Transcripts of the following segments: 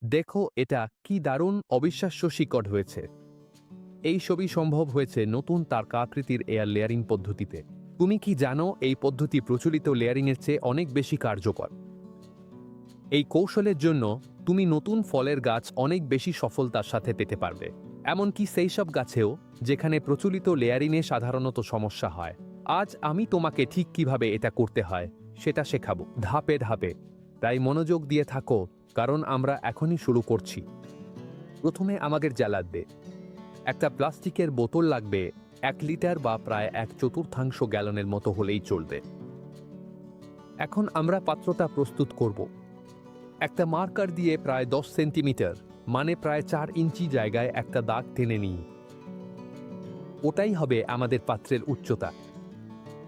দেখো এটা কি দারুণ অবিশ্বাস্য শিকড় হয়েছে। এই ছবি সম্ভব হয়েছে নতুন তারকা আকৃতির এয়ার লেয়ারিং পদ্ধতিতে। তুমি কি জানো এই পদ্ধতি প্রচলিত লেয়ারিংয়ের চেয়ে অনেক বেশি কার্যকর? এই কৌশলের জন্য তুমি নতুন ফলের গাছ অনেক বেশি সফলতার সাথে পেতে পারবে, এমনকি সেই সব গাছেও যেখানে প্রচলিত লেয়ারিংয়ে সাধারণত সমস্যা হয়। আজ আমি তোমাকে ঠিক কিভাবে এটা করতে হয় সেটা শেখাবো, ধাপে ধাপে। তাই মনোযোগ দিয়ে থাকো, কারণ আমরা এখনই শুরু করছি। প্রথমে আমাদের যা লাগবে, একটা প্লাস্টিকের বোতল লাগবে। 1 লিটার বা প্রায় 1/4 গ্যালনের মতো হলেই চলবে। এখন আমরা পাত্রটা প্রস্তুত করব। একটা মার্কার দিয়ে প্রায় 10 সেন্টিমিটার, মানে প্রায় 4 ইঞ্চি জায়গায় একটা দাগ টেনে নিই। ওটাই হবে আমাদের পাত্রের উচ্চতা।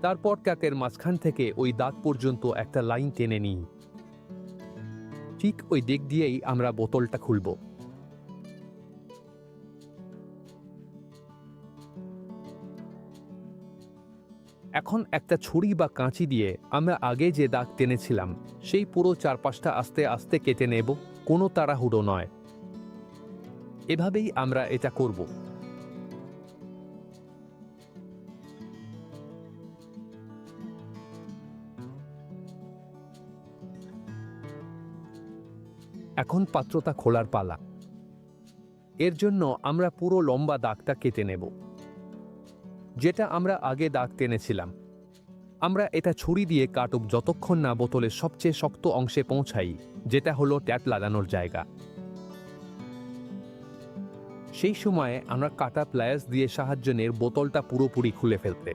তারপর ক্যাকের মাঝখান থেকে ওই দাগ পর্যন্ত একটা লাইন টেনে নিই। ঠিক ওই দিক দিয়েই আমরা বোতলটা খুলব। এখন একটা ছুরি বা কাঁচি দিয়ে আমরা আগে যে দাগ টেনেছিলাম সেই পুরো চারপাশটা আস্তে আস্তে কেটে নেব, কোনো তাড়াহুড়ো নয়। এভাবেই আমরা এটা করব। এখন পাত্রটা খোলার পালা। এর জন্য আমরা পুরো লম্বা দাগটা কেটে নেব, যেটা আমরা আগে দাগ টেনেছিলাম। আমরা এটা ছুরি দিয়ে কাটব যতক্ষণ না বোতলের সবচেয়ে শক্ত অংশে পৌঁছাই, যেটা হলো ট্যাপ লাগানোর জায়গা। সেই সময়ে আমরা কাটা প্লায়ার্স দিয়ে সাহায্য নিয়ে বোতলটা পুরোপুরি খুলে ফেলতে।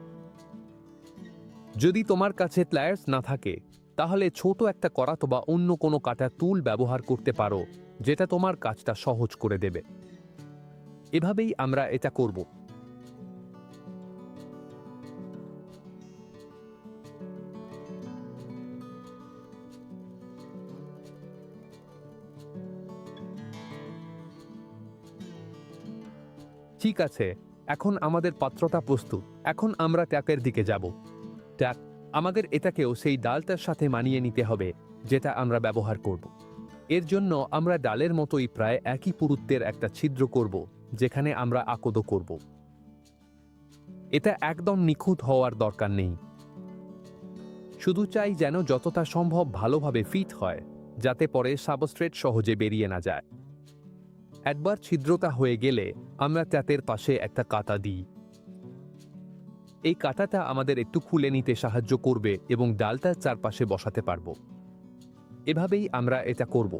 যদি তোমার কাছে প্লায়ার্স না থাকে, তাহলে ছোট একটা করাত বা অন্য কোনো কাটা টুল ব্যবহার করতে পারো, যেটা তোমার কাজটা সহজ করে দেবে। এভাবেই আমরা এটা করব। ঠিক আছে, এখন আমাদের পাত্রটা প্রস্তুত। এখন আমরা ট্যাপের দিকে যাব। ট্যাপ, আমাদের এটাকেও সেই ডালটার সাথে মানিয়ে নিতে হবে যেটা আমরা ব্যবহার করব। এর জন্য আমরা ডালের মতোই প্রায় একই পুরুত্বের একটা ছিদ্র করব, যেখানে আমরা আকোদো করব। এটা একদম নিখুঁত হওয়ার দরকার নেই, শুধু চাই যেন যতটা সম্ভব ভালোভাবে ফিট হয়, যাতে পরে সাবস্ট্রেট সহজে বেরিয়ে না যায়। একবার ছিদ্রটা হয়ে গেলে আমরা ট্যাপের পাশে একটা কাঁটা দিই। এই কাঁটাটা আমাদের একটু খুলে নিতে সাহায্য করবে এবং ডালটার চারপাশে বসাতে পারবো। এভাবেই আমরা এটা করব।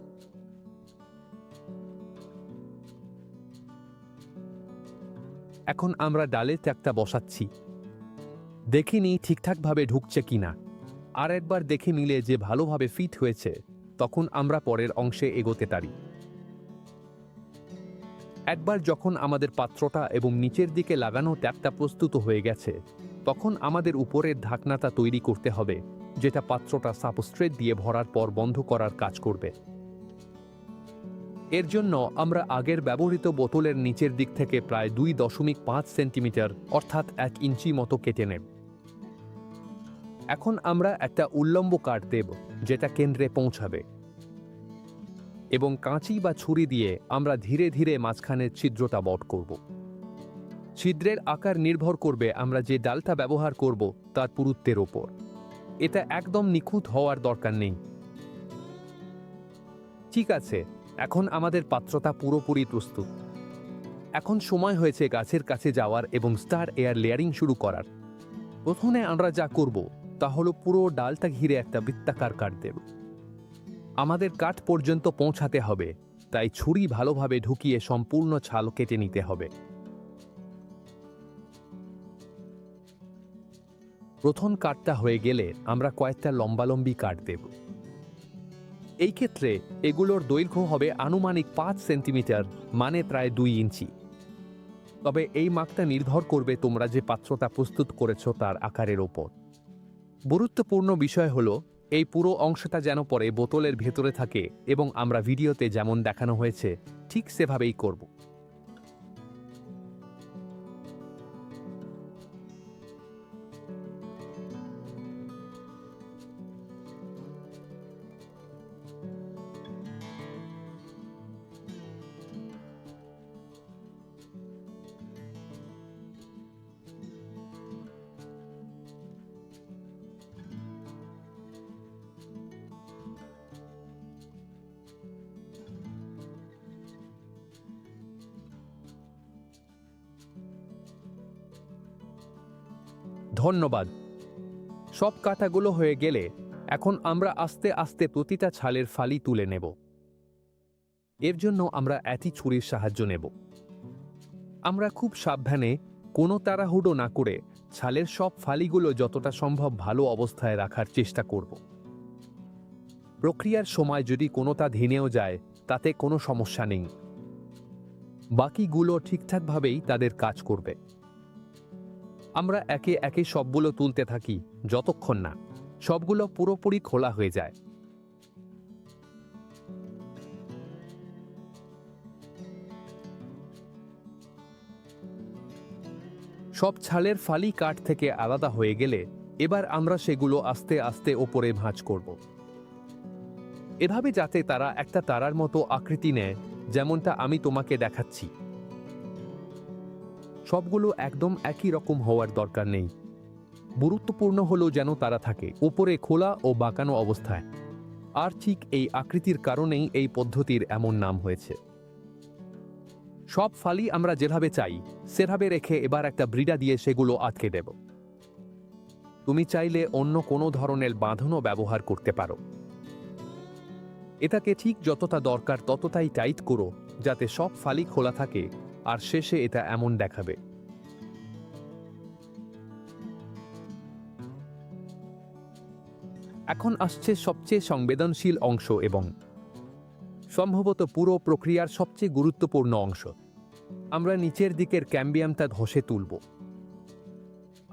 এখন আমরা ডালের ট্যাপটা বসাচ্ছি। দেখিনি ঠিকঠাকভাবে ঢুকছে কিনা। আর একবার দেখে নিলে যে ভালোভাবে ফিট হয়েছে, তখন আমরা পরের অংশে এগোতে পারি। একবার যখন আমাদের পাত্রটা এবং নিচের দিকে লাগানো ট্যাপটা প্রস্তুত হয়ে গেছে, তখন আমাদের উপরের ঢাকনাটা তৈরি করতে হবে, যেটা পাত্রটা সাবস্ট্রেট দিয়ে ভরার পর বন্ধ করার কাজ করবে। এর জন্য আমরা আগের ব্যবহৃত বোতলের নিচের দিক থেকে প্রায় 2.5 সেন্টিমিটার অর্থাৎ 1 ইঞ্চি মতো কেটে নেব। এখন আমরা একটা উল্লম্ব কাট দেব, যেটা কেন্দ্রে পৌঁছাবে, এবং কাঁচি বা ছুরি দিয়ে আমরা ধীরে ধীরে মাঝখানের ছিদ্রটা বট করব। ছিদ্রের আকার নির্ভর করবে আমরা যে ডালটা ব্যবহার করব তার পুরুত্বের ওপর। এটা একদম নিখুঁত হওয়ার দরকার নেই। ঠিক আছে, এখন আমাদের পাত্রটা পুরোপুরি প্রস্তুত। এখন সময় হয়েছে গাছের কাছে যাওয়ার এবং স্টার এয়ার লেয়ারিং শুরু করার। প্রথমে আমরা যা করব তা হলো পুরো ডালটা ঘিরে একটা বৃত্তাকার কাট দেব। আমাদের কাঠ পর্যন্ত পৌঁছাতে হবে, তাই ছুরি ভালোভাবে ঢুকিয়ে সম্পূর্ণ ছাল কেটে নিতে হবে। প্রথম কাটটা হয়ে গেলে আমরা কয়েকটা লম্বালম্বি কাট দেব। এই ক্ষেত্রে এগুলোর দৈর্ঘ্য হবে আনুমানিক 5 সেন্টিমিটার, মানে প্রায় 2 ইঞ্চি। তবে এই মাপটা নির্ভর করবে তোমরা যে পাত্রটা প্রস্তুত করেছো তার আকারের ওপর। গুরুত্বপূর্ণ বিষয় হলো এই পুরো অংশটা যেন পরে বোতলের ভেতরে থাকে এবং আমরা ভিডিওতে যেমন দেখানো হয়েছে ঠিক সেভাবেই করব। ধন্যবাদ। সব কাটাগুলো হয়ে গেলে এখন আমরা আস্তে আস্তে প্রতিটা ছালের ফালি তুলে নেব। এর জন্য আমরা একটি ছুরির সাহায্য নেব। আমরা খুব সাবধানে, কোনো তাড়াহুড়ো না করে ছালের সব ফালিগুলো যতটা সম্ভব ভালো অবস্থায় রাখার চেষ্টা করব। প্রক্রিয়ার সময় যদি কোনোটা ভেঙেও যায় তাতে কোনো সমস্যা নেই, বাকিগুলো ঠিকঠাকভাবেই তাদের কাজ করবে। আমরা একে একে সবগুলো তুলতে থাকি যতক্ষণ না সবগুলো পুরোপুরি খোলা হয়ে যায়। সব ছালের ফালি কাঠ থেকে আলাদা হয়ে গেলে এবার আমরা সেগুলো আস্তে আস্তে ওপরে ভাঁজ করব, এভাবে যাতে তারা একটা তারার মতো আকৃতি নেয়, যেমনটা আমি তোমাকে দেখাচ্ছি। সবগুলো একদম একই রকম হওয়ার দরকার নেই, গুরুত্বপূর্ণ হলো যেন তারা থাকে উপরে খোলা ও বাঁকানো অবস্থায়। আর ঠিক এই আকৃতির কারণেই এই পদ্ধতির এমন নাম হয়েছে। সব ফালি আমরা যেভাবে চাই সেভাবে রেখে এবার একটা ব্রিডা দিয়ে সেগুলো আটকে দেব। তুমি চাইলে অন্য কোনো ধরনের বাঁধনও ব্যবহার করতে পারো। এটাকে ঠিক যতটা দরকার ততটাই টাইট করো যাতে সব ফালি খোলা থাকে, আর শেষে এটা এমন দেখাবে। এখন আসছে সবচেয়ে সংবেদনশীল অংশ এবং সম্ভবত পুরো প্রক্রিয়ার সবচেয়ে গুরুত্বপূর্ণ অংশ। আমরা নিচের দিকের ক্যাম্বিয়ামটা ঘষে তুলব।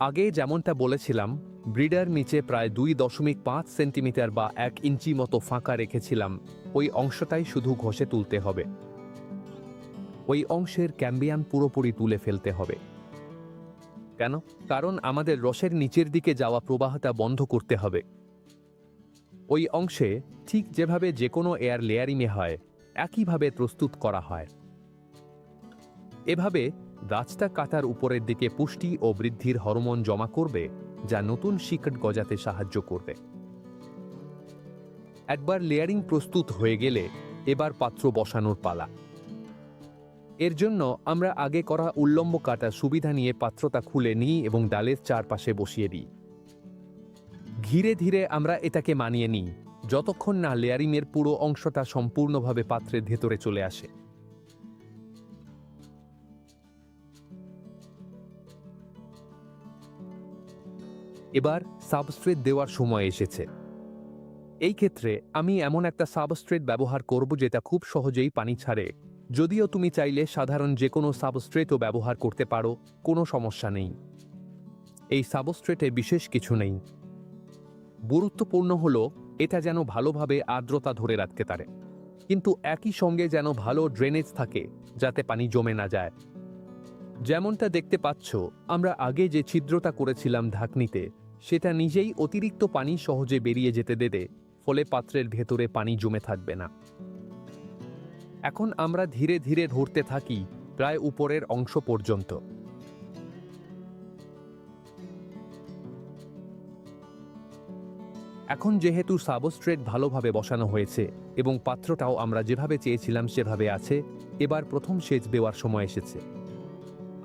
আগে যেমনটা বলেছিলাম, ব্রিডার নিচে প্রায় 2.5 সেন্টিমিটার বা 1 ইঞ্চি মতো ফাঁকা রেখেছিলাম, ওই অংশটাই শুধু ঘষে তুলতে হবে। ওই অংশের ক্যাম্বিয়াম পুরোপুরি তুলে ফেলতে হবে। কেন? কারণ আমাদের রসের নিচের দিকে যাওয়া প্রবাহটা বন্ধ করতে হবে। ওই অংশে ঠিক যেভাবে যে কোনো এয়ার লেয়ারিংয়ে হয় একইভাবে প্রস্তুত করা হয়। এভাবে গাছটা কাটার উপরের দিকে পুষ্টি ও বৃদ্ধির হরমোন জমা করবে, যা নতুন শিকড় গজাতে সাহায্য করবে। একবার লেয়ারিং প্রস্তুত হয়ে গেলে এবার পাত্র বসানোর পালা। এর জন্য আমরা আগে করা উল্লম্ব কাটার সুবিধা নিয়ে পাত্রটা খুলে নিই এবং ডালের চারপাশে বসিয়ে দিই। ধীরে ধীরে আমরা এটাকে মানিয়ে নিই যতক্ষণ না লেয়ারিংয়ের পুরো অংশটা সম্পূর্ণভাবে পাত্রের ভেতরে চলে আসে। এবার সাবস্ট্রেট দেওয়ার সময় এসেছে। এই ক্ষেত্রে আমি এমন একটা সাবস্ট্রেট ব্যবহার করব যেটা খুব সহজেই পানি ছাড়ে। যদিও তুমি চাইলে সাধারণ যে কোনো সাবস্ট্রেটও ব্যবহার করতে পারো, কোনো সমস্যা নেই। এই সাবস্ট্রেটে বিশেষ কিছু নেই, গুরুত্বপূর্ণ হলো এটা যেন ভালোভাবে আর্দ্রতা ধরে রাখতে পারে, কিন্তু একই সঙ্গে যেন ভালো ড্রেনেজ থাকে যাতে পানি জমে না যায়। যেমনটা দেখতে পাচ্ছ, আমরা আগে যে ছিদ্রটা করেছিলাম ঢাকনিতে, সেটা নিজেই অতিরিক্ত পানি সহজে বেরিয়ে যেতে দেবে, ফলে পাত্রের ভেতরে পানি জমে থাকবে না। এখন আমরা ধীরে ধীরে ধরতে থাকি প্রায় উপরের অংশ পর্যন্ত। এখন যেহেতু সাবস্ট্রেট ভালোভাবে বসানো হয়েছে এবং পাত্রটাও আমরা যেভাবে চেয়েছিলাম সেভাবে আছে, এবার প্রথম সেচ দেওয়ার সময় এসেছে।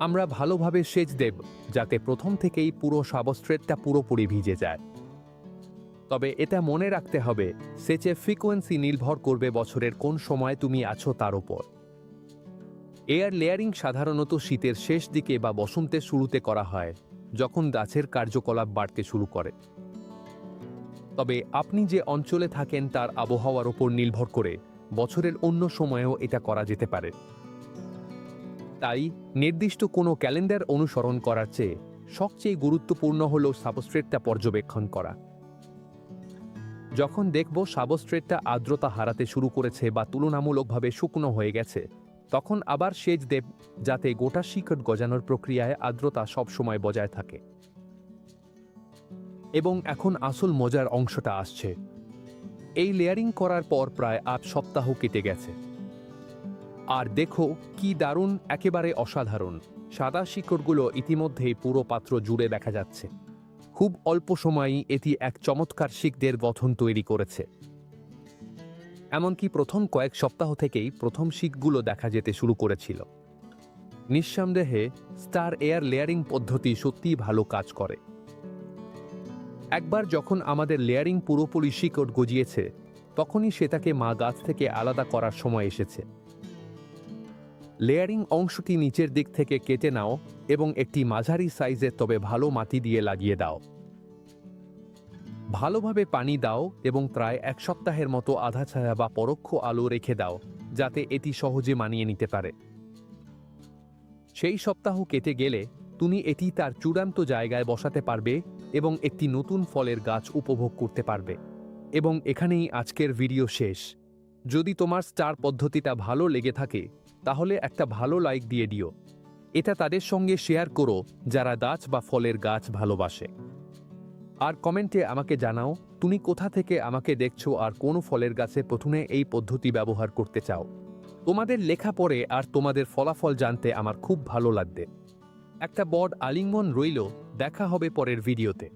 আমরা ভালোভাবে সেচ দেব যাতে প্রথম থেকেই পুরো সাবস্ট্রেটটা পুরোপুরি ভিজে যায়। তবে এটা মনে রাখতে হবে, সেচের ফ্রিকোয়েন্সি নির্ভর করবে বছরের কোন সময় তুমি আছো তার উপর। এয়ার লেয়ারিং সাধারণত শীতের শেষ দিকে বা বসন্তের শুরুতে করা হয়, যখন গাছের কার্যকলাপ বাড়তে শুরু করে। তবে আপনি যে অঞ্চলে থাকেন তার আবহাওয়ার উপর নির্ভর করে বছরের অন্য সময়েও এটা করা যেতে পারে। তাই নির্দিষ্ট কোনো ক্যালেন্ডার অনুসরণ করার চেয়ে সবচেয়ে গুরুত্বপূর্ণ হল সাবস্ট্রেটটা পর্যবেক্ষণ করা। যখন দেখব সাবস্ট্রেটটা আর্দ্রতা হারাতে শুরু করেছে বা তুলনামূলকভাবে শুকনো হয়ে গেছে, তখন আবার সেচ দেব যাতে গোটা শিকড় গজানোর প্রক্রিয়ায় আর্দ্রতা সবসময় বজায় থাকে। এবং এখন আসল মজার অংশটা আসছে। এই লেয়ারিং করার পর প্রায় 8 সপ্তাহ কেটে গেছে। আর দেখো কি দারুণ, একেবারে অসাধারণ সাদা শিকড়গুলো ইতিমধ্যেই পুরো পাত্র জুড়ে দেখা যাচ্ছে। খুব অল্প সময়েই এটি এক চমৎকার শিকড়ের গঠন তৈরি করেছে। এমনকি প্রথম কয়েক সপ্তাহ থেকেই প্রথম শিকগুলো দেখা যেতে শুরু করেছিল। নিঃসন্দেহে স্টার এয়ার লেয়ারিং পদ্ধতি সত্যিই ভালো কাজ করে। একবার যখন আমাদের লেয়ারিং পুরোপুরি শিকড় গজিয়েছে, তখনই সেটাকে মা গাছ থেকে আলাদা করার সময় এসেছে। লেয়ারিং অংশটি নিচের দিক থেকে কেটে নাও এবং একটি মাঝারি সাইজের তবে ভালো মাটি দিয়ে লাগিয়ে দাও। ভালোভাবে পানি দাও এবং প্রায় 1 সপ্তাহের মতো আধা ছায়া বা পরোক্ষ আলো রেখে দাও, যাতে এটি সহজে মানিয়ে নিতে পারে। সেই সপ্তাহ কেটে গেলে তুমি এটি তার চূড়ান্ত জায়গায় বসাতে পারবে এবং একটি নতুন ফলের গাছ উপভোগ করতে পারবে। এবং এখানেই আজকের ভিডিও শেষ। যদি তোমার স্টার পদ্ধতিটা ভালো লেগে থাকে, তাহলে একটা ভালো লাইক দিয়ে দিও। এটা তাদের সঙ্গে শেয়ার করো যারা গাছ বা ফলের গাছ ভালোবাসে। আর কমেন্টে আমাকে জানাও তুমি কোথা থেকে আমাকে দেখছো আর কোন ফলের গাছে প্রথমে এই পদ্ধতি ব্যবহার করতে চাও। তোমাদের লেখা পড়ে আর তোমাদের ফলাফল জানতে আমার খুব ভালো লাগবে। একটা বড় আলিঙ্গন রইল, দেখা হবে পরের ভিডিওতে।